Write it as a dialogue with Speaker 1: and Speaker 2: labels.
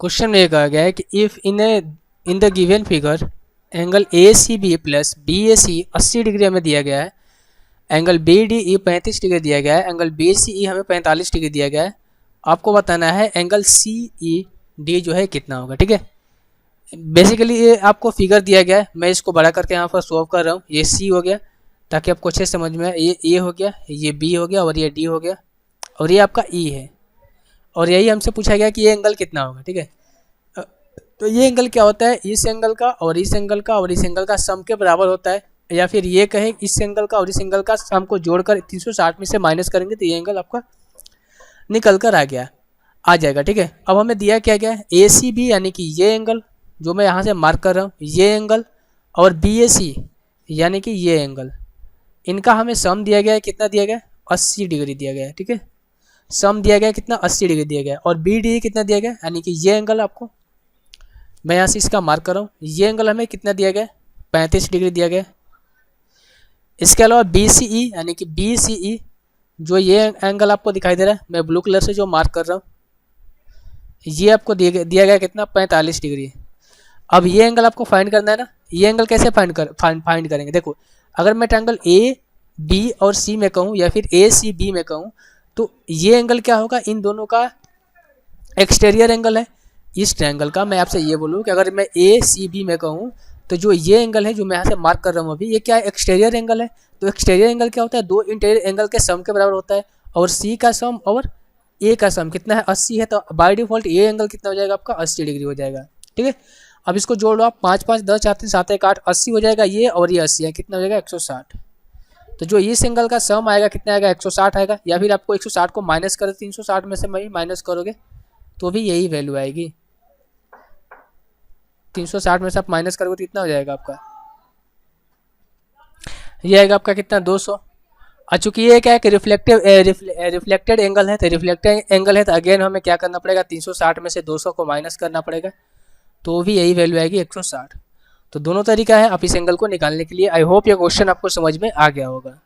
Speaker 1: Question में ये कहा गया है कि if in the given figure angle A C B plus B A C 80 degree हमें दिया गया है, angle B D E 35 degree दिया गया है, एंगल बी सी ई हमें 45 डिग्री दिया गया है। आपको बताना है एंगल सी ई डी जो है कितना होगा। ठीक है, बेसिकली ये आपको फिगर दिया गया है, मैं इसको बड़ा करके यहाँ पर सॉल्व कर रहा हूँ। ये सी हो गया ताकि आपको अच्छे समझ में आए, ये ए हो गया, ये बी हो गया और ये डी हो गया और ये आपका ई है। और यही हमसे पूछा गया कि ये एंगल कितना होगा। ठीक है, तो ये एंगल क्या होता है, इस एंगल का और इस एंगल का और इस एंगल का सम के बराबर होता है, या फिर ये कहें इस एंगल का और इस एंगल का सम को जोड़कर 360 में से माइनस करेंगे तो ये एंगल आपका निकल कर आ जाएगा। ठीक है, अब हमें दिया क्या गया है, ए सी बी यानी कि ये एंगल जो मैं यहाँ से मार्क कर रहा हूँ, ये एंगल, और बी ए सी यानी कि ये एंगल, इनका हमें सम दिया गया है। कितना दिया गया है, 80 डिग्री दिया गया है। ठीक है, सम दिया गया है कितना, 80 डिग्री दिया गया है। और बी डी कितना दिया गया है, यानी कि ये एंगल आपको मैं यहाँ से इसका मार्क कर रहा हूँ, ये एंगल हमें कितना दिया गया है, 35 डिग्री दिया गया है। इसके अलावा बी सी ई यानी कि बी सी ई जो ये एंगल आपको दिखाई दे रहा है, मैं ब्लू कलर से जो मार्क कर रहा हूँ, ये आपको दिया गया कितना, 45 डिग्री। अब ये एंगल आपको फाइंड करना है ना, ये एंगल कैसे फाइंड करेंगे। देखो, अगर मैं ट्रायंगल ए बी और सी में कहूँ या फिर ए सी बी में कहूँ, तो ये एंगल क्या होगा, इन दोनों का एक्सटीरियर एंगल है। इस ट्रायंगल का मैं आपसे ये बोलूँ कि अगर मैं ए सी बी में कहूँ तो जो ये एंगल है जो मैं यहाँ से मार्क कर रहा हूँ अभी, ये क्या है, एक्सटीरियर एंगल है। तो एक्सटीरियर एंगल क्या होता है, दो इंटीरियर एंगल के सम के बराबर होता है, और सी का सम और ए का सम कितना है, 80 है। तो बाय डिफॉल्ट ये एंगल कितना हो जाएगा आपका, 80 डिग्री हो जाएगा। ठीक है, अब इसको जोड़ लो आप, 5 5 10 4 3 7 1 8, 80 हो जाएगा ये, और ये 80 है, कितना हो जाएगा, 160। तो जो इस एंगल का सम आएगा कितना आएगा, 160 आएगा। या फिर आपको 160 को माइनस कर 360 में से माइनस करोगे तो भी यही वैल्यू आएगी। 360 में से आप माइनस करोगे तो कितना हो जाएगा आपका, ये आएगा आपका कितना, 200। चूंकि ये क्या है कि रिफ्लेक्टेड एंगल है, तो रिफ्लेक्टेड एंगल है तो अगेन हमें क्या करना पड़ेगा, 360 में से 200 को माइनस करना पड़ेगा, तो भी यही वैल्यू आएगी 160। तो दोनों तरीका है आप इस एंगल को निकालने के लिए। आई होप ये क्वेश्चन आपको समझ में आ गया होगा।